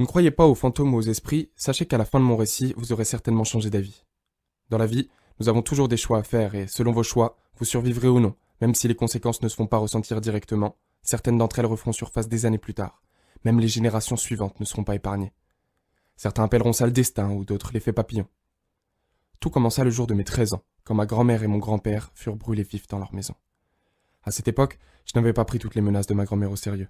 Vous ne croyez pas aux fantômes ou aux esprits, sachez qu'à la fin de mon récit, vous aurez certainement changé d'avis. Dans la vie, nous avons toujours des choix à faire et, selon vos choix, vous survivrez ou non, même si les conséquences ne se font pas ressentir directement, certaines d'entre elles referont surface des années plus tard. Même les générations suivantes ne seront pas épargnées. Certains appelleront ça le destin ou d'autres l'effet papillon. Tout commença le jour de mes 13 ans, quand ma grand-mère et mon grand-père furent brûlés vifs dans leur maison. À cette époque, je n'avais pas pris toutes les menaces de ma grand-mère au sérieux.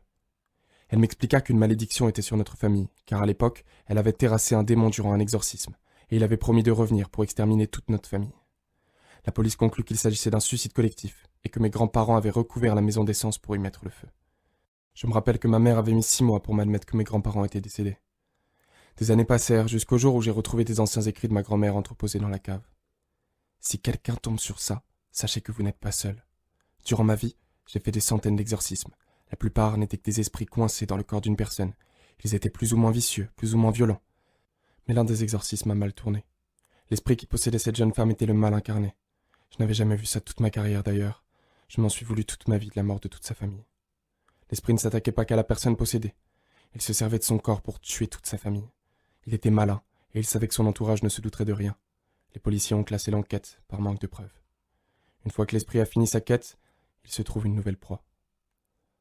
Elle m'expliqua qu'une malédiction était sur notre famille, car à l'époque, elle avait terrassé un démon durant un exorcisme, et il avait promis de revenir pour exterminer toute notre famille. La police conclut qu'il s'agissait d'un suicide collectif, et que mes grands-parents avaient recouvert la maison d'essence pour y mettre le feu. Je me rappelle que ma mère avait mis 6 mois pour m'admettre que mes grands-parents étaient décédés. Des années passèrent jusqu'au jour où j'ai retrouvé des anciens écrits de ma grand-mère entreposés dans la cave. Si quelqu'un tombe sur ça, sachez que vous n'êtes pas seul. Durant ma vie, j'ai fait des centaines d'exorcismes. La plupart n'étaient que des esprits coincés dans le corps d'une personne. Ils étaient plus ou moins vicieux, plus ou moins violents. Mais l'un des exorcismes a mal tourné. L'esprit qui possédait cette jeune femme était le mal incarné. Je n'avais jamais vu ça toute ma carrière d'ailleurs. Je m'en suis voulu toute ma vie de la mort de toute sa famille. L'esprit ne s'attaquait pas qu'à la personne possédée. Il se servait de son corps pour tuer toute sa famille. Il était malin, et il savait que son entourage ne se douterait de rien. Les policiers ont classé l'enquête par manque de preuves. Une fois que l'esprit a fini sa quête, il se trouve une nouvelle proie.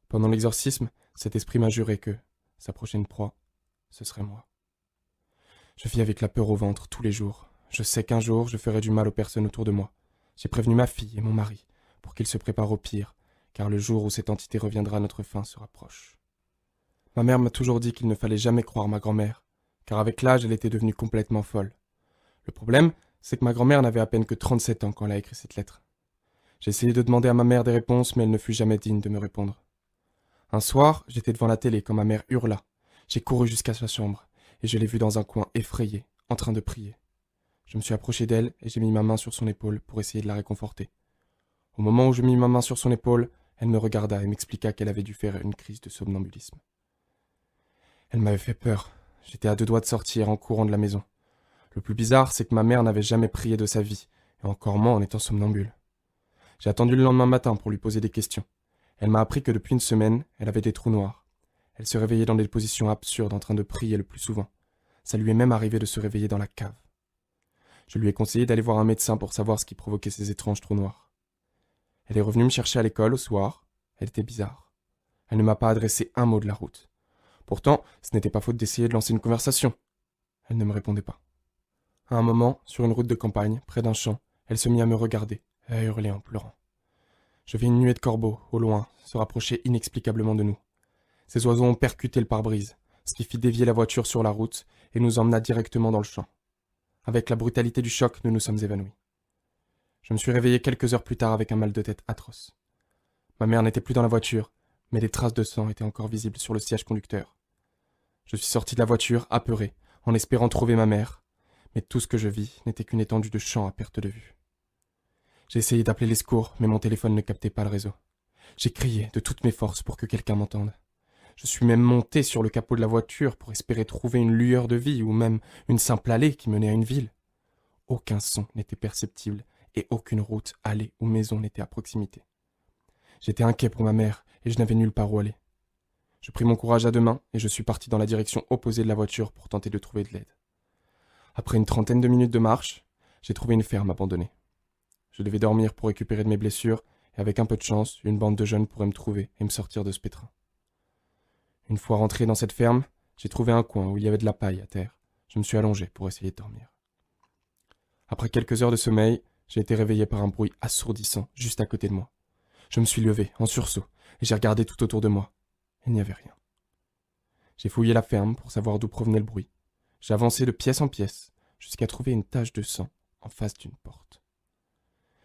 Pendant l'exorcisme, cet esprit m'a juré que sa prochaine proie, ce serait moi. Je vis avec la peur au ventre tous les jours. Je sais qu'un jour, je ferai du mal aux personnes autour de moi. J'ai prévenu ma fille et mon mari pour qu'ils se préparent au pire, car le jour où cette entité reviendra à notre fin se rapproche. Ma mère m'a toujours dit qu'il ne fallait jamais croire ma grand-mère, car avec l'âge, elle était devenue complètement folle. Le problème, c'est que ma grand-mère n'avait à peine que 37 ans quand elle a écrit cette lettre. J'ai essayé de demander à ma mère des réponses, mais elle ne fut jamais digne de me répondre. Un soir, j'étais devant la télé quand ma mère hurla. J'ai couru jusqu'à sa chambre, et je l'ai vue dans un coin effrayé, en train de prier. Je me suis approché d'elle et j'ai mis ma main sur son épaule pour essayer de la réconforter. Au moment où je mis ma main sur son épaule, elle me regarda et m'expliqua qu'elle avait dû faire une crise de somnambulisme. Elle m'avait fait peur. J'étais à 2 doigts de sortir en courant de la maison. Le plus bizarre, c'est que ma mère n'avait jamais prié de sa vie, et encore moins en étant somnambule. J'ai attendu le lendemain matin pour lui poser des questions. Elle m'a appris que depuis une semaine, elle avait des trous noirs. Elle se réveillait dans des positions absurdes en train de prier le plus souvent. Ça lui est même arrivé de se réveiller dans la cave. Je lui ai conseillé d'aller voir un médecin pour savoir ce qui provoquait ces étranges trous noirs. Elle est revenue me chercher à l'école au soir. Elle était bizarre. Elle ne m'a pas adressé un mot de la route. Pourtant, ce n'était pas faute d'essayer de lancer une conversation. Elle ne me répondait pas. À un moment, sur une route de campagne, près d'un champ, elle se mit à me regarder, et à hurler en pleurant. Je vis une nuée de corbeaux, au loin, se rapprocher inexplicablement de nous. Ces oiseaux ont percuté le pare-brise, ce qui fit dévier la voiture sur la route et nous emmena directement dans le champ. Avec la brutalité du choc, nous nous sommes évanouis. Je me suis réveillé quelques heures plus tard avec un mal de tête atroce. Ma mère n'était plus dans la voiture, mais des traces de sang étaient encore visibles sur le siège conducteur. Je suis sorti de la voiture, apeuré, en espérant trouver ma mère, mais tout ce que je vis n'était qu'une étendue de champ à perte de vue. J'ai essayé d'appeler les secours, mais mon téléphone ne captait pas le réseau. J'ai crié de toutes mes forces pour que quelqu'un m'entende. Je suis même monté sur le capot de la voiture pour espérer trouver une lueur de vie ou même une simple allée qui menait à une ville. Aucun son n'était perceptible et aucune route, allée ou maison n'était à proximité. J'étais inquiet pour ma mère et je n'avais nulle part où aller. Je pris mon courage à 2 mains et je suis parti dans la direction opposée de la voiture pour tenter de trouver de l'aide. Après une trentaine de minutes de marche, j'ai trouvé une ferme abandonnée. Je devais dormir pour récupérer de mes blessures et avec un peu de chance, une bande de jeunes pourrait me trouver et me sortir de ce pétrin. Une fois rentré dans cette ferme, j'ai trouvé un coin où il y avait de la paille à terre. Je me suis allongé pour essayer de dormir. Après quelques heures de sommeil, j'ai été réveillé par un bruit assourdissant juste à côté de moi. Je me suis levé, en sursaut, et j'ai regardé tout autour de moi. Il n'y avait rien. J'ai fouillé la ferme pour savoir d'où provenait le bruit. J'ai avancé de pièce en pièce, jusqu'à trouver une tache de sang en face d'une porte.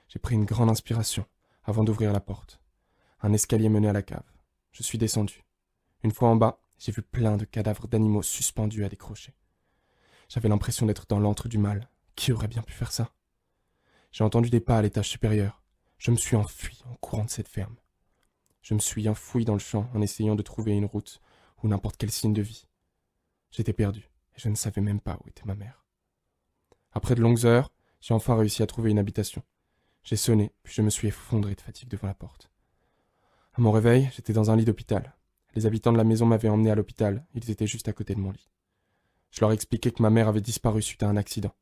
J'ai pris une grande inspiration avant d'ouvrir la porte. Un escalier menait à la cave. Je suis descendu. Une fois en bas, j'ai vu plein de cadavres d'animaux suspendus à des crochets. J'avais l'impression d'être dans l'antre du mal. Qui aurait bien pu faire ça? J'ai entendu des pas à l'étage supérieur. Je me suis enfui en courant de cette ferme. Je me suis enfoui dans le champ en essayant de trouver une route ou n'importe quel signe de vie. J'étais perdu et je ne savais même pas où était ma mère. Après de longues heures, j'ai enfin réussi à trouver une habitation. J'ai sonné, puis je me suis effondré de fatigue devant la porte. À mon réveil, j'étais dans un lit d'hôpital. Les habitants de la maison m'avaient emmené à l'hôpital, ils étaient juste à côté de mon lit. Je leur ai expliqué que ma mère avait disparu suite à un accident.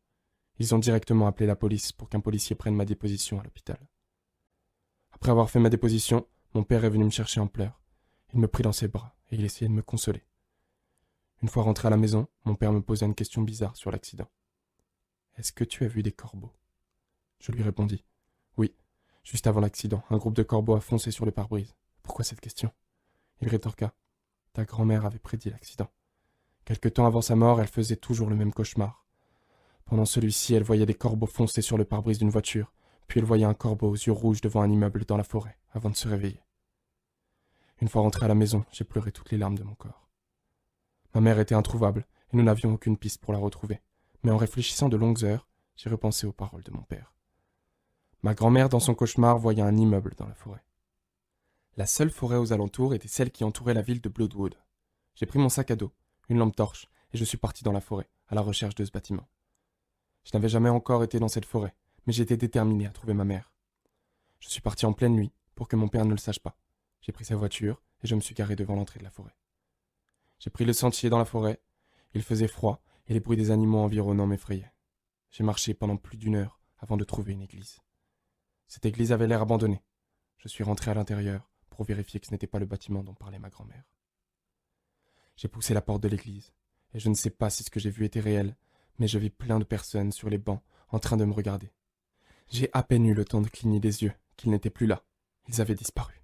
Ils ont directement appelé la police pour qu'un policier prenne ma déposition à l'hôpital. Après avoir fait ma déposition, mon père est venu me chercher en pleurs. Il me prit dans ses bras et il essayait de me consoler. Une fois rentré à la maison, mon père me posa une question bizarre sur l'accident. « Est-ce que tu as vu des corbeaux ?» Je lui répondis. « Oui, juste avant l'accident, un groupe de corbeaux a foncé sur le pare-brise. Pourquoi cette question ?» Il rétorqua. « Ta grand-mère avait prédit l'accident. Quelque temps avant sa mort, elle faisait toujours le même cauchemar. Pendant celui-ci, elle voyait des corbeaux foncer sur le pare-brise d'une voiture, puis elle voyait un corbeau aux yeux rouges devant un immeuble dans la forêt, avant de se réveiller. Une fois rentré à la maison, j'ai pleuré toutes les larmes de mon corps. Ma mère était introuvable, et nous n'avions aucune piste pour la retrouver. Mais en réfléchissant de longues heures, j'ai repensé aux paroles de mon père. Ma grand-mère, dans son cauchemar, voyait un immeuble dans la forêt. La seule forêt aux alentours était celle qui entourait la ville de Bloodwood. J'ai pris mon sac à dos, une lampe torche, et je suis parti dans la forêt, à la recherche de ce bâtiment. Je n'avais jamais encore été dans cette forêt, mais j'étais déterminé à trouver ma mère. Je suis parti en pleine nuit, pour que mon père ne le sache pas. J'ai pris sa voiture, et je me suis garé devant l'entrée de la forêt. J'ai pris le sentier dans la forêt. Il faisait froid, et les bruits des animaux environnants m'effrayaient. J'ai marché pendant plus d'1 heure avant de trouver une église. Cette église avait l'air abandonnée. Je suis rentré à l'intérieur pour vérifier que ce n'était pas le bâtiment dont parlait ma grand-mère. J'ai poussé la porte de l'église, et je ne sais pas si ce que j'ai vu était réel, mais je vis plein de personnes sur les bancs en train de me regarder. J'ai à peine eu le temps de cligner des yeux qu'ils n'étaient plus là. Ils avaient disparu.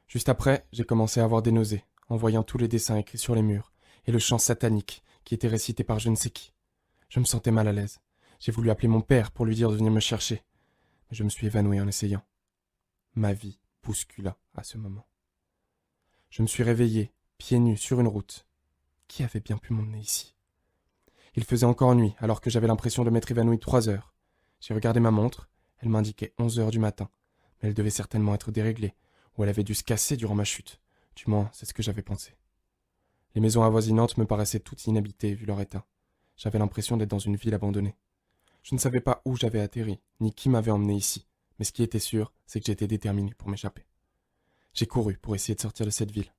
Juste après, j'ai commencé à avoir des nausées, en voyant tous les dessins écrits sur les murs, et le chant satanique qui était récité par je ne sais qui. Je me sentais mal à l'aise. J'ai voulu appeler mon père pour lui dire de venir me chercher, mais je me suis évanoui en essayant. Ma vie bouscula à ce moment. Je me suis réveillé, pieds nus, sur une route. Qui avait bien pu m'emmener ici ? Il faisait encore nuit, alors que j'avais l'impression de m'être évanoui 3 heures. J'ai regardé ma montre, elle m'indiquait 11 heures du matin, mais elle devait certainement être déréglée, ou elle avait dû se casser durant ma chute. Du moins, c'est ce que j'avais pensé. Les maisons avoisinantes me paraissaient toutes inhabitées vu leur état. J'avais l'impression d'être dans une ville abandonnée. Je ne savais pas où j'avais atterri, ni qui m'avait emmené ici, mais ce qui était sûr, c'est que j'étais déterminé pour m'échapper. J'ai couru pour essayer de sortir de cette ville.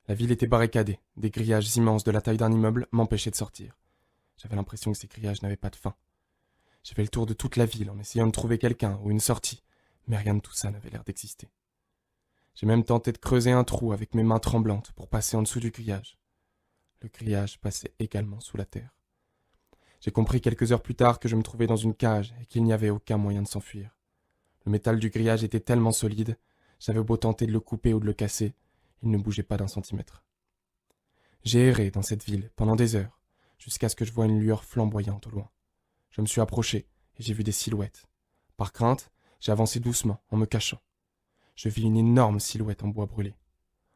La ville était barricadée, des grillages immenses de la taille d'un immeuble m'empêchaient de sortir. J'avais l'impression que ces grillages n'avaient pas de fin. J'ai fait le tour de toute la ville en essayant de trouver quelqu'un ou une sortie, mais rien de tout ça n'avait l'air d'exister. J'ai même tenté de creuser un trou avec mes mains tremblantes pour passer en dessous du grillage. Le grillage passait également sous la terre. J'ai compris quelques heures plus tard que je me trouvais dans une cage et qu'il n'y avait aucun moyen de s'enfuir. Le métal du grillage était tellement solide, j'avais beau tenter de le couper ou de le casser, il ne bougeait pas d'1 centimètre. J'ai erré dans cette ville pendant des heures, jusqu'à ce que je voie une lueur flamboyante au loin. Je me suis approché et j'ai vu des silhouettes. Par crainte, j'ai avancé doucement en me cachant. Je vis une énorme silhouette en bois brûlé.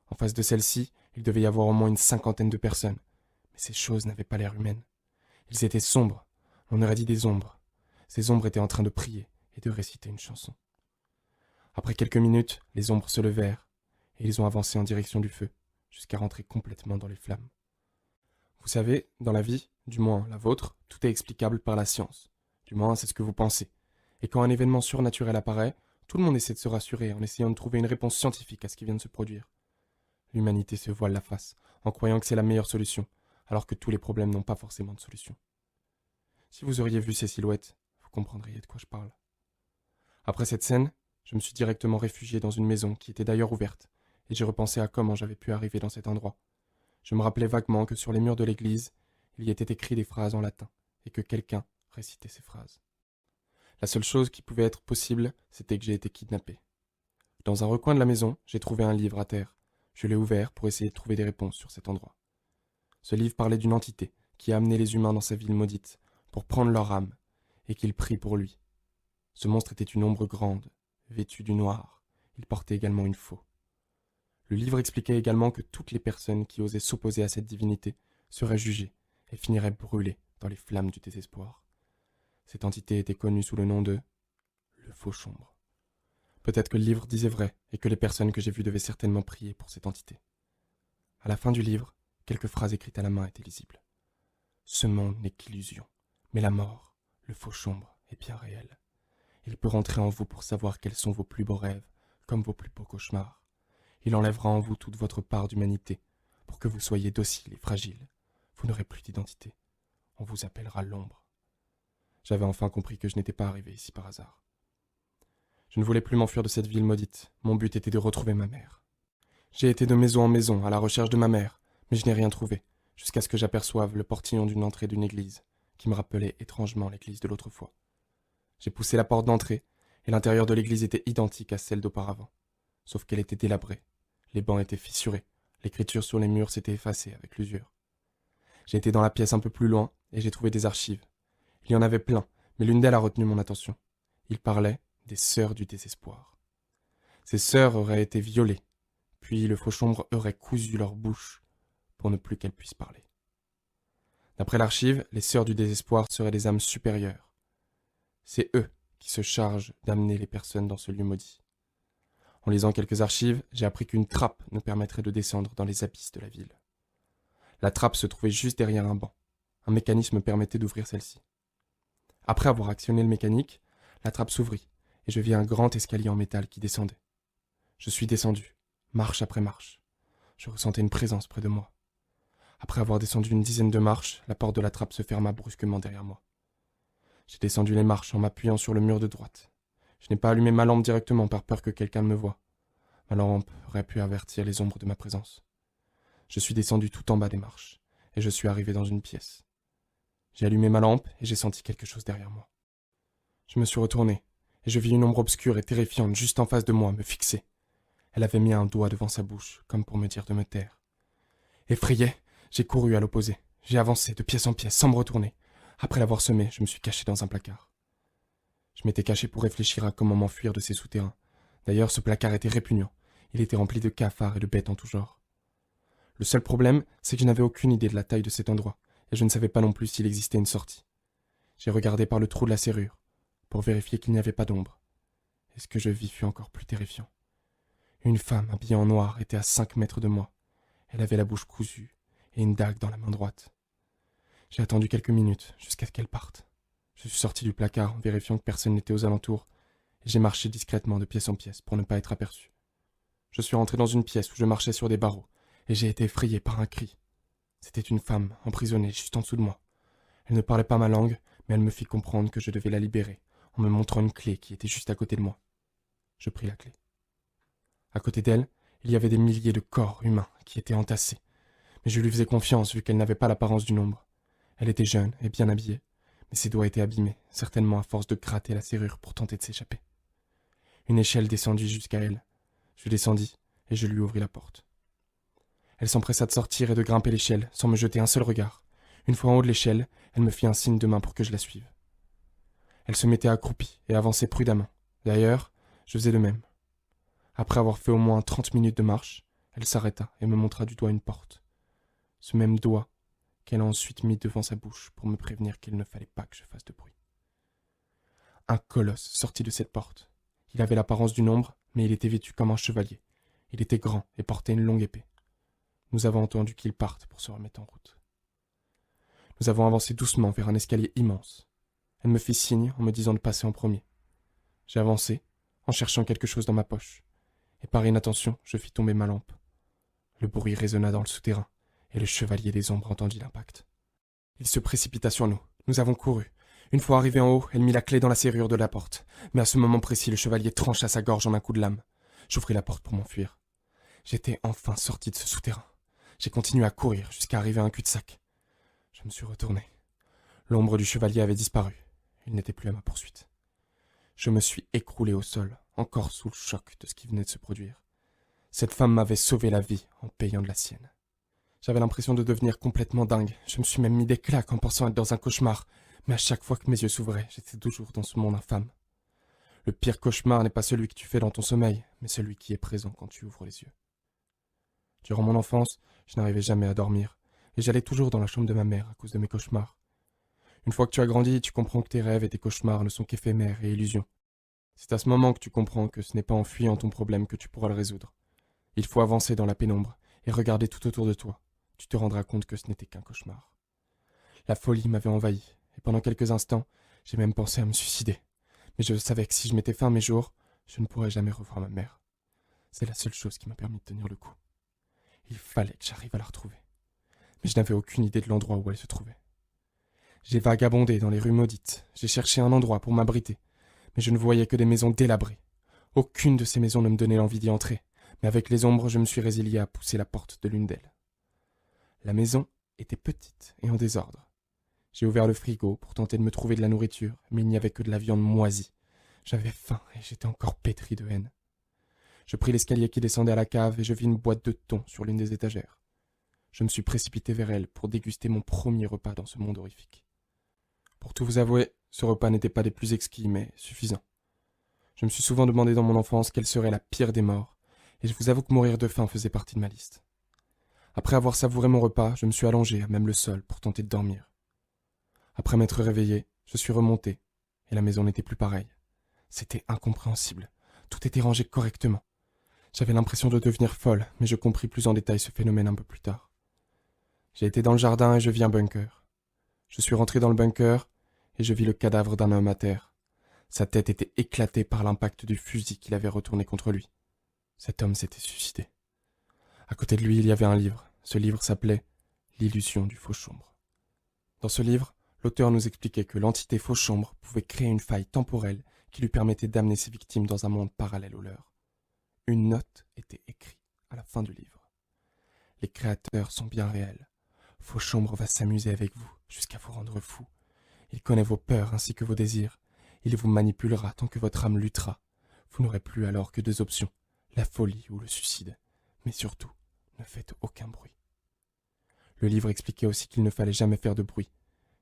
En face de celle-ci, il devait y avoir au moins une 50aine de personnes. Mais ces choses n'avaient pas l'air humaines. Ils étaient sombres, on aurait dit des ombres. Ces ombres étaient en train de prier et de réciter une chanson. Après quelques minutes, les ombres se levèrent, et ils ont avancé en direction du feu, jusqu'à rentrer complètement dans les flammes. Vous savez, dans la vie, du moins la vôtre, tout est explicable par la science. Du moins, c'est ce que vous pensez. Et quand un événement surnaturel apparaît, tout le monde essaie de se rassurer en essayant de trouver une réponse scientifique à ce qui vient de se produire. L'humanité se voile la face, en croyant que c'est la meilleure solution, alors que tous les problèmes n'ont pas forcément de solution. Si vous auriez vu ces silhouettes, vous comprendriez de quoi je parle. Après cette scène, je me suis directement réfugié dans une maison qui était d'ailleurs ouverte, et j'ai repensé à comment j'avais pu arriver dans cet endroit. Je me rappelais vaguement que sur les murs de l'église, il y était écrit des phrases en latin, et que quelqu'un récitait ces phrases. La seule chose qui pouvait être possible, c'était que j'ai été kidnappé. Dans un recoin de la maison, j'ai trouvé un livre à terre. Je l'ai ouvert pour essayer de trouver des réponses sur cet endroit. Ce livre parlait d'une entité qui a amené les humains dans sa ville maudite pour prendre leur âme, et qu'ils prient pour lui. Ce monstre était une ombre grande, vêtue du noir. Il portait également une faux. Le livre expliquait également que toutes les personnes qui osaient s'opposer à cette divinité seraient jugées et finiraient brûlées dans les flammes du désespoir. Cette entité était connue sous le nom de le Fauchombre. Peut-être que le livre disait vrai et que les personnes que j'ai vues devaient certainement prier pour cette entité. À la fin du livre, quelques phrases écrites à la main étaient lisibles. Ce monde n'est qu'illusion, mais la mort, le Fauchombre, est bien réel. Il peut rentrer en vous pour savoir quels sont vos plus beaux rêves, comme vos plus beaux cauchemars. Il enlèvera en vous toute votre part d'humanité, pour que vous soyez docile et fragile. Vous n'aurez plus d'identité. On vous appellera l'ombre. J'avais enfin compris que je n'étais pas arrivé ici par hasard. Je ne voulais plus m'enfuir de cette ville maudite. Mon but était de retrouver ma mère. J'ai été de maison en maison à la recherche de ma mère, mais je n'ai rien trouvé, jusqu'à ce que j'aperçoive le portillon d'une entrée d'une église, qui me rappelait étrangement l'église de l'autre fois. J'ai poussé la porte d'entrée, et l'intérieur de l'église était identique à celle d'auparavant, sauf qu'elle était délabrée. Les bancs étaient fissurés, l'écriture sur les murs s'était effacée avec l'usure. J'ai été dans la pièce un peu plus loin, et j'ai trouvé des archives. Il y en avait plein, mais l'une d'elles a retenu mon attention. Il parlait des sœurs du désespoir. Ces sœurs auraient été violées, puis le fauchombre aurait cousu leur bouche pour ne plus qu'elles puissent parler. D'après l'archive, les sœurs du désespoir seraient des âmes supérieures. C'est eux qui se chargent d'amener les personnes dans ce lieu maudit. En lisant quelques archives, j'ai appris qu'une trappe nous permettrait de descendre dans les abysses de la ville. La trappe se trouvait juste derrière un banc. Un mécanisme permettait d'ouvrir celle-ci. Après avoir actionné le mécanique, la trappe s'ouvrit et je vis un grand escalier en métal qui descendait. Je suis descendu, marche après marche. Je ressentais une présence près de moi. Après avoir descendu une dizaine de marches, la porte de la trappe se ferma brusquement derrière moi. J'ai descendu les marches en m'appuyant sur le mur de droite. Je n'ai pas allumé ma lampe directement par peur que quelqu'un me voie. Ma lampe aurait pu avertir les ombres de ma présence. Je suis descendu tout en bas des marches, et je suis arrivé dans une pièce. J'ai allumé ma lampe et j'ai senti quelque chose derrière moi. Je me suis retourné, et je vis une ombre obscure et terrifiante juste en face de moi me fixer. Elle avait mis un doigt devant sa bouche, comme pour me dire de me taire. Effrayé, j'ai couru à l'opposé. J'ai avancé de pièce en pièce sans me retourner. Après l'avoir semé, je me suis caché dans un placard. Je m'étais caché pour réfléchir à comment m'enfuir de ces souterrains. D'ailleurs, ce placard était répugnant. Il était rempli de cafards et de bêtes en tout genre. Le seul problème, c'est que je n'avais aucune idée de la taille de cet endroit, et je ne savais pas non plus s'il existait une sortie. J'ai regardé par le trou de la serrure, pour vérifier qu'il n'y avait pas d'ombre. Et ce que je vis fut encore plus terrifiant. Une femme habillée en noir était à 5 mètres de moi. Elle avait la bouche cousue et une dague dans la main droite. J'ai attendu quelques minutes, jusqu'à ce qu'elle parte. Je suis sorti du placard en vérifiant que personne n'était aux alentours, et j'ai marché discrètement de pièce en pièce pour ne pas être aperçu. Je suis rentré dans une pièce où je marchais sur des barreaux, et j'ai été effrayé par un cri. C'était une femme, emprisonnée juste en dessous de moi. Elle ne parlait pas ma langue, mais elle me fit comprendre que je devais la libérer, en me montrant une clé qui était juste à côté de moi. Je pris la clé. À côté d'elle, il y avait des milliers de corps humains qui étaient entassés, mais je lui faisais confiance vu qu'elle n'avait pas l'apparence d'une ombre. Elle était jeune et bien habillée, mais ses doigts étaient abîmés, certainement à force de gratter la serrure pour tenter de s'échapper. Une échelle descendit jusqu'à elle. Je descendis et je lui ouvris la porte. Elle s'empressa de sortir et de grimper l'échelle, sans me jeter un seul regard. Une fois en haut de l'échelle, elle me fit un signe de main pour que je la suive. Elle se mettait accroupie et avançait prudemment. D'ailleurs, je faisais de même. Après avoir fait au moins 30 minutes de marche, elle s'arrêta et me montra du doigt une porte. Ce même doigt qu'elle a ensuite mis devant sa bouche pour me prévenir qu'il ne fallait pas que je fasse de bruit. Un colosse sortit de cette porte. Il avait l'apparence d'une ombre, mais il était vêtu comme un chevalier. Il était grand et portait une longue épée. Nous avons entendu qu'il parte pour se remettre en route. Nous avons avancé doucement vers un escalier immense. Elle me fit signe en me disant de passer en premier. J'ai avancé, en cherchant quelque chose dans ma poche, et par inattention, je fis tomber ma lampe. Le bruit résonna dans le souterrain, et le chevalier des ombres entendit l'impact. Il se précipita sur nous. Nous avons couru. Une fois arrivé en haut, elle mit la clé dans la serrure de la porte. Mais à ce moment précis, le chevalier trancha sa gorge en un coup de lame. J'ouvris la porte pour m'enfuir. J'étais enfin sorti de ce souterrain. J'ai continué à courir jusqu'à arriver à un cul-de-sac. Je me suis retourné. L'ombre du chevalier avait disparu. Il n'était plus à ma poursuite. Je me suis écroulé au sol, encore sous le choc de ce qui venait de se produire. Cette femme m'avait sauvé la vie en payant de la sienne. J'avais l'impression de devenir complètement dingue. Je me suis même mis des claques en pensant être dans un cauchemar. Mais à chaque fois que mes yeux s'ouvraient, j'étais toujours dans ce monde infâme. Le pire cauchemar n'est pas celui que tu fais dans ton sommeil, mais celui qui est présent quand tu ouvres les yeux. Durant mon enfance, je n'arrivais jamais à dormir, et j'allais toujours dans la chambre de ma mère à cause de mes cauchemars. Une fois que tu as grandi, tu comprends que tes rêves et tes cauchemars ne sont qu'éphémères et illusions. C'est à ce moment que tu comprends que ce n'est pas en fuyant ton problème que tu pourras le résoudre. Il faut avancer dans la pénombre et regarder tout autour de toi. Tu te rendras compte que ce n'était qu'un cauchemar. La folie m'avait envahi, et pendant quelques instants, j'ai même pensé à me suicider. Mais je savais que si je mettais fin à mes jours, je ne pourrais jamais revoir ma mère. C'est la seule chose qui m'a permis de tenir le coup. Il fallait que j'arrive à la retrouver. mais je n'avais aucune idée de l'endroit où elle se trouvait. J'ai vagabondé dans les rues maudites, j'ai cherché un endroit pour m'abriter, mais je ne voyais que des maisons délabrées. Aucune de ces maisons ne me donnait l'envie d'y entrer, mais avec les ombres, je me suis résilié à pousser la porte de l'une d'elles. La maison était petite et en désordre. J'ai ouvert le frigo pour tenter de me trouver de la nourriture, mais il n'y avait que de la viande moisie. J'avais faim et j'étais encore pétri de haine. Je pris l'escalier qui descendait à la cave et je vis une boîte de thon sur l'une des étagères. Je me suis précipité vers elle pour déguster mon premier repas dans ce monde horrifique. Pour tout vous avouer, ce repas n'était pas des plus exquis, mais suffisant. Je me suis souvent demandé dans mon enfance quelle serait la pire des morts, et je vous avoue que mourir de faim faisait partie de ma liste. Après avoir savouré mon repas, je me suis allongé à même le sol pour tenter de dormir. Après m'être réveillé, je suis remonté, et la maison n'était plus pareille. C'était incompréhensible. Tout était rangé correctement. J'avais l'impression de devenir folle, mais je compris plus en détail ce phénomène un peu plus tard. J'ai été dans le jardin et je vis un bunker. Je suis rentré dans le bunker et je vis le cadavre d'un homme à terre. Sa tête était éclatée par l'impact du fusil qu'il avait retourné contre lui. Cet homme s'était suicidé. À côté de lui, il y avait un livre. Ce livre s'appelait « L'illusion du Fauchombre ». Dans ce livre, l'auteur nous expliquait que l'entité Fauchombre pouvait créer une faille temporelle qui lui permettait d'amener ses victimes dans un monde parallèle au leur. Une note était écrite à la fin du livre. Les créateurs sont bien réels. Fauchombre va s'amuser avec vous jusqu'à vous rendre fou. Il connaît vos peurs ainsi que vos désirs. Il vous manipulera tant que votre âme luttera. Vous n'aurez plus alors que deux options, la folie ou le suicide. Mais surtout, ne faites aucun bruit. Le livre expliquait aussi qu'il ne fallait jamais faire de bruit,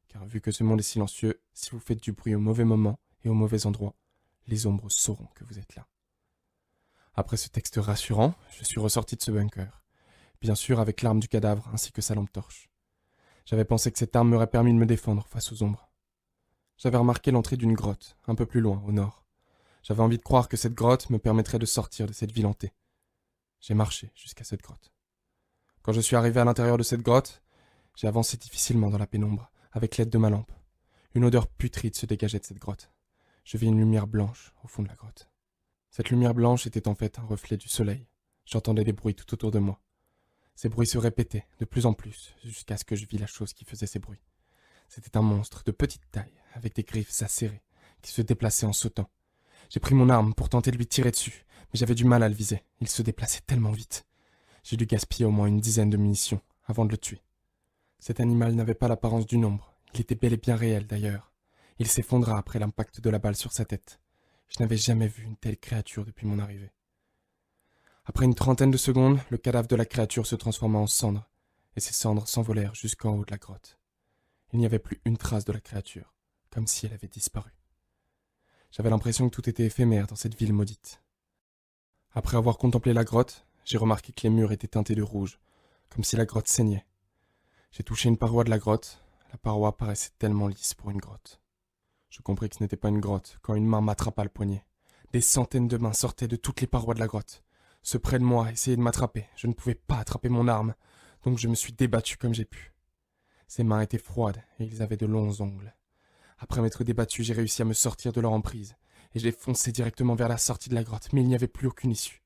car vu que ce monde est silencieux, si vous faites du bruit au mauvais moment et au mauvais endroit, les ombres sauront que vous êtes là. Après ce texte rassurant, je suis ressorti de ce bunker, bien sûr avec l'arme du cadavre ainsi que sa lampe torche. J'avais pensé que cette arme m'aurait permis de me défendre face aux ombres. J'avais remarqué l'entrée d'une grotte, un peu plus loin, au nord. J'avais envie de croire que cette grotte me permettrait de sortir de cette ville hantée. J'ai marché jusqu'à cette grotte. Quand je suis arrivé à l'intérieur de cette grotte, j'ai avancé difficilement dans la pénombre, avec l'aide de ma lampe. Une odeur putride se dégageait de cette grotte. Je vis une lumière blanche au fond de la grotte. Cette lumière blanche était en fait un reflet du soleil. J'entendais des bruits tout autour de moi. Ces bruits se répétaient de plus en plus, jusqu'à ce que je vis la chose qui faisait ces bruits. C'était un monstre de petite taille, avec des griffes acérées, qui se déplaçait en sautant. J'ai pris mon arme pour tenter de lui tirer dessus, mais j'avais du mal à le viser. Il se déplaçait tellement vite. J'ai dû gaspiller au moins une dizaine de munitions avant de le tuer. Cet animal n'avait pas l'apparence d'une ombre. Il était bel et bien réel, d'ailleurs. Il s'effondra après l'impact de la balle sur sa tête. Je n'avais jamais vu une telle créature depuis mon arrivée. Après une trentaine de secondes, le cadavre de la créature se transforma en cendres, et ces cendres s'envolèrent jusqu'en haut de la grotte. Il n'y avait plus une trace de la créature, comme si elle avait disparu. J'avais l'impression que tout était éphémère dans cette ville maudite. Après avoir contemplé la grotte, j'ai remarqué que les murs étaient teintés de rouge, comme si la grotte saignait. J'ai touché une paroi de la grotte. La paroi paraissait tellement lisse pour une grotte. Je compris que ce n'était pas une grotte quand une main m'attrapa le poignet. Des centaines de mains sortaient de toutes les parois de la grotte. Ceux près de moi essayaient de m'attraper. Je ne pouvais pas attraper mon arme, donc je me suis débattu comme j'ai pu. Ces mains étaient froides et ils avaient de longs ongles. Après m'être débattu, j'ai réussi à me sortir de leur emprise, et j'ai foncé directement vers la sortie de la grotte, mais il n'y avait plus aucune issue.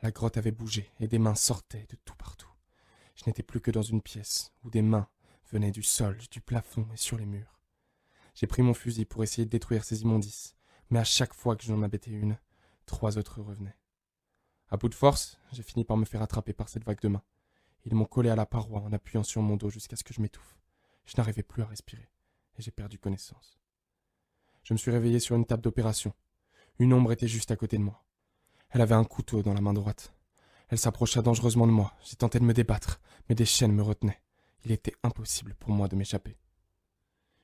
La grotte avait bougé, et des mains sortaient de tout partout. Je n'étais plus que dans une pièce, où des mains venaient du sol, du plafond et sur les murs. J'ai pris mon fusil pour essayer de détruire ces immondices, mais à chaque fois que j'en abattais une, 3 autres revenaient. À bout de force, j'ai fini par me faire attraper par cette vague de mains. Ils m'ont collé à la paroi en appuyant sur mon dos jusqu'à ce que je m'étouffe. Je n'arrivais plus à respirer, et j'ai perdu connaissance. Je me suis réveillé sur une table d'opération. Une ombre était juste à côté de moi. Elle avait un couteau dans la main droite. Elle s'approcha dangereusement de moi. J'ai tenté de me débattre, mais des chaînes me retenaient. Il était impossible pour moi de m'échapper.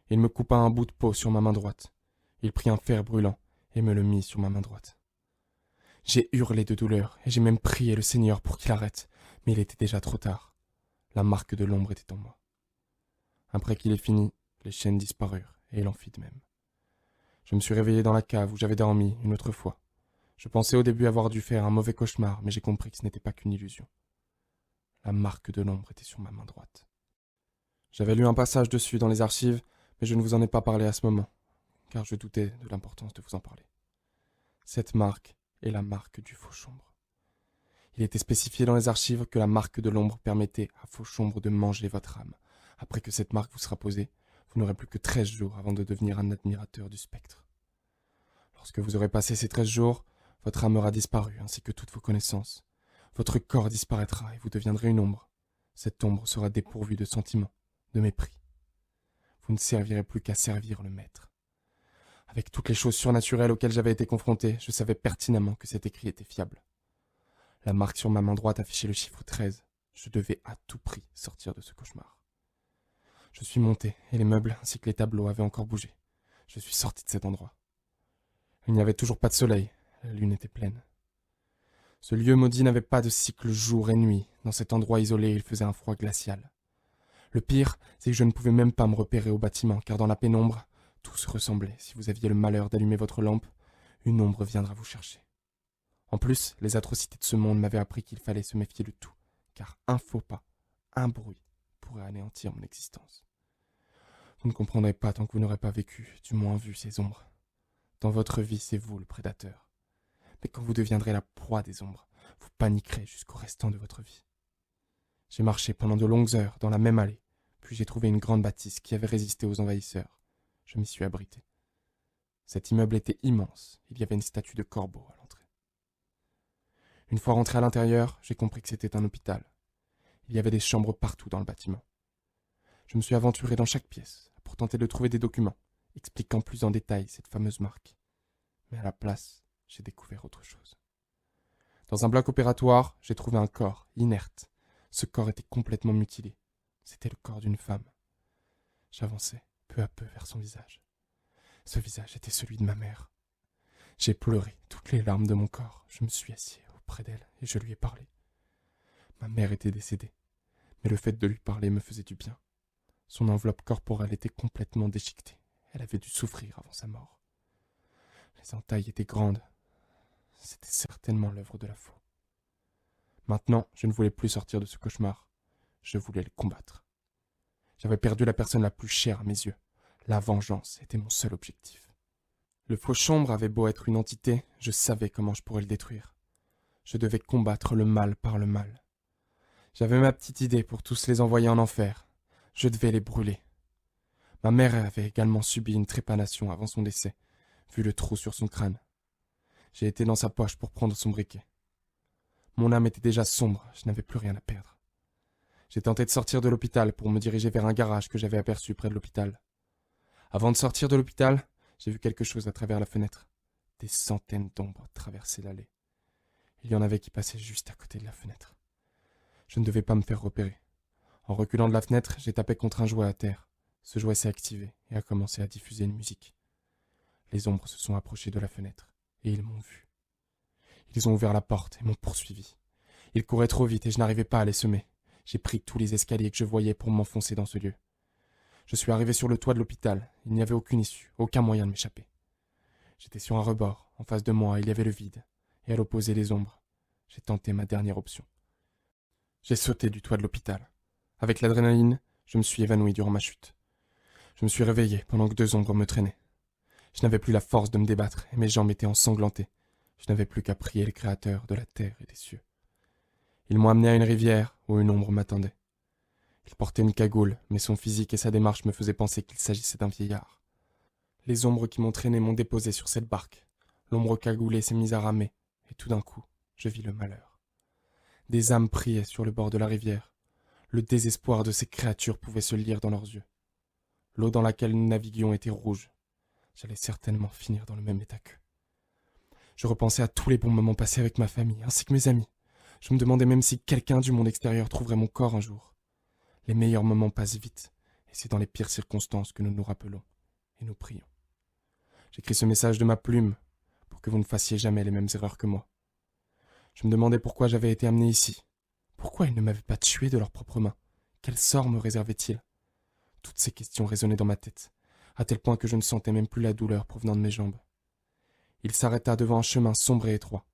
Il me coupa un bout de peau sur ma main droite. Il prit un fer brûlant et me le mit sur ma main droite. J'ai hurlé de douleur et j'ai même prié le Seigneur pour qu'il arrête, mais il était déjà trop tard. La marque de l'ombre était en moi. Après qu'il ait fini, les chaînes disparurent et il en fit de même. Je me suis réveillé dans la cave où j'avais dormi une autre fois. Je pensais au début avoir dû faire un mauvais cauchemar, mais j'ai compris que ce n'était pas qu'une illusion. La marque de l'ombre était sur ma main droite. J'avais lu un passage dessus dans les archives, mais je ne vous en ai pas parlé à ce moment, car je doutais de l'importance de vous en parler. Cette marque est la marque du Fauchombre. Il était spécifié dans les archives que la marque de l'ombre permettait à Fauchombre de manger votre âme. Après que cette marque vous sera posée, vous n'aurez plus que 13 jours avant de devenir un admirateur du spectre. Lorsque vous aurez passé ces 13 jours, votre âme aura disparu, ainsi que toutes vos connaissances. Votre corps disparaîtra et vous deviendrez une ombre. Cette ombre sera dépourvue de sentiments, de mépris. Vous ne servirez plus qu'à servir le maître. Avec toutes les choses surnaturelles auxquelles j'avais été confronté, je savais pertinemment que cet écrit était fiable. La marque sur ma main droite affichait le chiffre 13. Je devais à tout prix sortir de ce cauchemar. Je suis monté, et les meubles ainsi que les tableaux avaient encore bougé. Je suis sorti de cet endroit. Il n'y avait toujours pas de soleil, la lune était pleine. Ce lieu maudit n'avait pas de cycle jour et nuit. Dans cet endroit isolé, il faisait un froid glacial. Le pire, c'est que je ne pouvais même pas me repérer au bâtiment, car dans la pénombre, tout se ressemblait. Si vous aviez le malheur d'allumer votre lampe, une ombre viendra vous chercher. En plus, les atrocités de ce monde m'avaient appris qu'il fallait se méfier de tout, car un faux pas, un bruit, pourrait anéantir mon existence. Vous ne comprendrez pas tant que vous n'aurez pas vécu, du moins vu ces ombres. Dans votre vie, c'est vous le prédateur. Mais quand vous deviendrez la proie des ombres, vous paniquerez jusqu'au restant de votre vie. J'ai marché pendant de longues heures dans la même allée, puis j'ai trouvé une grande bâtisse qui avait résisté aux envahisseurs. Je m'y suis abrité. Cet immeuble était immense, il y avait une statue de corbeau à l'entrée. Une fois rentré à l'intérieur, j'ai compris que c'était un hôpital. Il y avait des chambres partout dans le bâtiment. Je me suis aventuré dans chaque pièce pour tenter de trouver des documents, expliquant plus en détail cette fameuse marque. Mais à la place, j'ai découvert autre chose. Dans un bloc opératoire, j'ai trouvé un corps, inerte. Ce corps était complètement mutilé. C'était le corps d'une femme. J'avançais, peu à peu, vers son visage. Ce visage était celui de ma mère. J'ai pleuré toutes les larmes de mon corps. Je me suis assis auprès d'elle et je lui ai parlé. Ma mère était décédée, mais le fait de lui parler me faisait du bien. Son enveloppe corporelle était complètement déchiquetée. Elle avait dû souffrir avant sa mort. Les entailles étaient grandes. C'était certainement l'œuvre de la faux. Maintenant, je ne voulais plus sortir de ce cauchemar. Je voulais le combattre. J'avais perdu la personne la plus chère à mes yeux. La vengeance était mon seul objectif. Le Fauchombre avait beau être une entité, je savais comment je pourrais le détruire. Je devais combattre le mal par le mal. J'avais ma petite idée pour tous les envoyer en enfer. Je devais les brûler. Ma mère avait également subi une trépanation avant son décès, vu le trou sur son crâne. J'ai été dans sa poche pour prendre son briquet. Mon âme était déjà sombre, je n'avais plus rien à perdre. J'ai tenté de sortir de l'hôpital pour me diriger vers un garage que j'avais aperçu près de l'hôpital. Avant de sortir de l'hôpital, j'ai vu quelque chose à travers la fenêtre. Des centaines d'ombres traversaient l'allée. Il y en avait qui passaient juste à côté de la fenêtre. Je ne devais pas me faire repérer. En reculant de la fenêtre, j'ai tapé contre un jouet à terre. Ce jouet s'est activé et a commencé à diffuser une musique. Les ombres se sont approchées de la fenêtre et ils m'ont vu. Ils ont ouvert la porte et m'ont poursuivi. Ils couraient trop vite et je n'arrivais pas à les semer. J'ai pris tous les escaliers que je voyais pour m'enfoncer dans ce lieu. Je suis arrivé sur le toit de l'hôpital. Il n'y avait aucune issue, aucun moyen de m'échapper. J'étais sur un rebord. En face de moi, il y avait le vide. Et à l'opposé, les ombres. J'ai tenté ma dernière option. J'ai sauté du toit de l'hôpital. Avec l'adrénaline, je me suis évanoui durant ma chute. Je me suis réveillé pendant que 2 ombres me traînaient. Je n'avais plus la force de me débattre et mes jambes étaient ensanglantées. Je n'avais plus qu'à prier le Créateur de la terre et des cieux. Ils m'ont amené à une rivière où une ombre m'attendait. Il portait une cagoule, mais son physique et sa démarche me faisaient penser qu'il s'agissait d'un vieillard. Les ombres qui m'ont traîné m'ont déposé sur cette barque. L'ombre cagoulée s'est mise à ramer, et tout d'un coup, je vis le malheur. Des âmes priaient sur le bord de la rivière. Le désespoir de ces créatures pouvait se lire dans leurs yeux. L'eau dans laquelle nous naviguions était rouge. J'allais certainement finir dans le même état qu'eux. Je repensais à tous les bons moments passés avec ma famille, ainsi que mes amis. Je me demandais même si quelqu'un du monde extérieur trouverait mon corps un jour. Les meilleurs moments passent vite, et c'est dans les pires circonstances que nous nous rappelons, et nous prions. J'écris ce message de ma plume, pour que vous ne fassiez jamais les mêmes erreurs que moi. Je me demandais pourquoi j'avais été amené ici. Pourquoi ils ne m'avaient pas tué de leurs propres mains? Quel sort me réservaient-ils? Toutes ces questions résonnaient dans ma tête, à tel point que je ne sentais même plus la douleur provenant de mes jambes. Il s'arrêta devant un chemin sombre et étroit.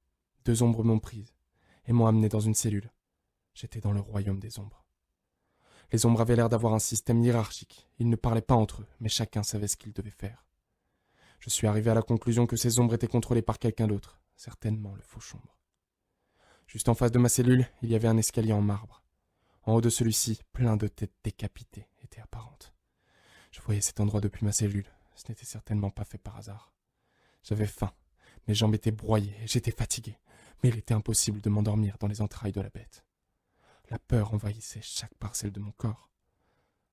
2 ombres m'ont prise et m'ont amené dans une cellule. J'étais dans le royaume des ombres. Les ombres avaient l'air d'avoir un système hiérarchique. Ils ne parlaient pas entre eux, mais chacun savait ce qu'il devait faire. Je suis arrivé à la conclusion que ces ombres étaient contrôlées par quelqu'un d'autre, certainement le Fauchombre. Juste en face de ma cellule, il y avait un escalier en marbre. En haut de celui-ci, plein de têtes décapitées étaient apparentes. Je voyais cet endroit depuis ma cellule. Ce n'était certainement pas fait par hasard. J'avais faim. Mes jambes étaient broyées et j'étais fatigué. Mais il était impossible de m'endormir dans les entrailles de la bête. La peur envahissait chaque parcelle de mon corps.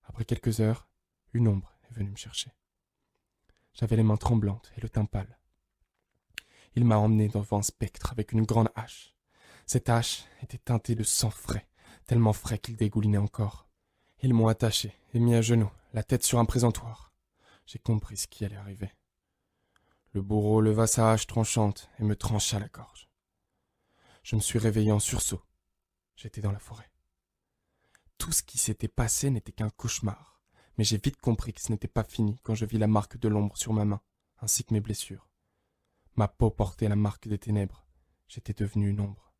Après quelques heures, une ombre est venue me chercher. J'avais les mains tremblantes et le teint pâle. Il m'a emmené devant un spectre avec une grande hache. Cette hache était teintée de sang frais, tellement frais qu'il dégoulinait encore. Ils m'ont attaché et mis à genoux, la tête sur un présentoir. J'ai compris ce qui allait arriver. Le bourreau leva sa hache tranchante et me trancha la gorge. Je me suis réveillé en sursaut. J'étais dans la forêt. Tout ce qui s'était passé n'était qu'un cauchemar, mais j'ai vite compris que ce n'était pas fini quand je vis la marque de l'ombre sur ma main, ainsi que mes blessures. Ma peau portait la marque des ténèbres. J'étais devenu une ombre.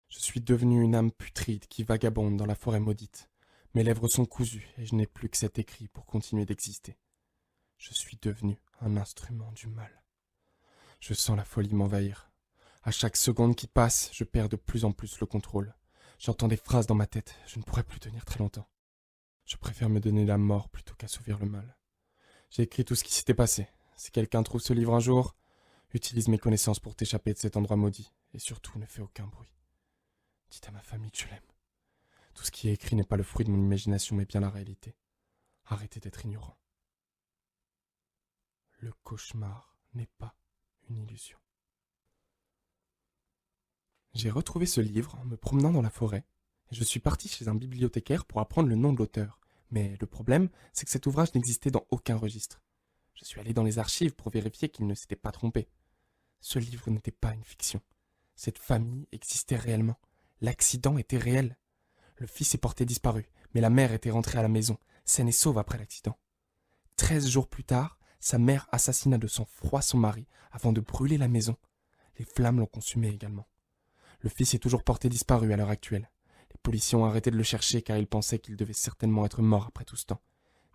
Je suis devenu une âme putride qui vagabonde dans la forêt maudite. Mes lèvres sont cousues et je n'ai plus que cet écrit pour continuer d'exister. Je suis devenu un instrument du mal. Je sens la folie m'envahir. À chaque seconde qui passe, je perds de plus en plus le contrôle. J'entends des phrases dans ma tête, je ne pourrai plus tenir très longtemps. Je préfère me donner la mort plutôt qu'assouvir le mal. J'ai écrit tout ce qui s'était passé. Si quelqu'un trouve ce livre un jour, utilise mes connaissances pour t'échapper de cet endroit maudit, et surtout ne fais aucun bruit. Dites à ma famille que je l'aime. Tout ce qui est écrit n'est pas le fruit de mon imagination, mais bien la réalité. Arrêtez d'être ignorant. Le cauchemar n'est pas une illusion. J'ai retrouvé ce livre en me promenant dans la forêt, et je suis parti chez un bibliothécaire pour apprendre le nom de l'auteur. Mais le problème, c'est que cet ouvrage n'existait dans aucun registre. Je suis allé dans les archives pour vérifier qu'il ne s'était pas trompé. Ce livre n'était pas une fiction. Cette famille existait réellement. L'accident était réel. Le fils est porté disparu, mais la mère était rentrée à la maison, saine et sauve après l'accident. 13 jours plus tard, sa mère assassina de sang-froid son mari avant de brûler la maison. Les flammes l'ont consumé également. Le fils est toujours porté disparu à l'heure actuelle. Les policiers ont arrêté de le chercher car ils pensaient qu'il devait certainement être mort après tout ce temps.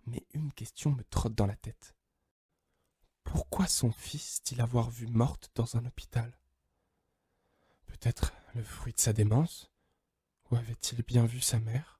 Mais une question me trotte dans la tête. Pourquoi son fils dit l'avoir vue morte dans un hôpital? Peut-être le fruit de sa démence? Ou avait-il bien vu sa mère?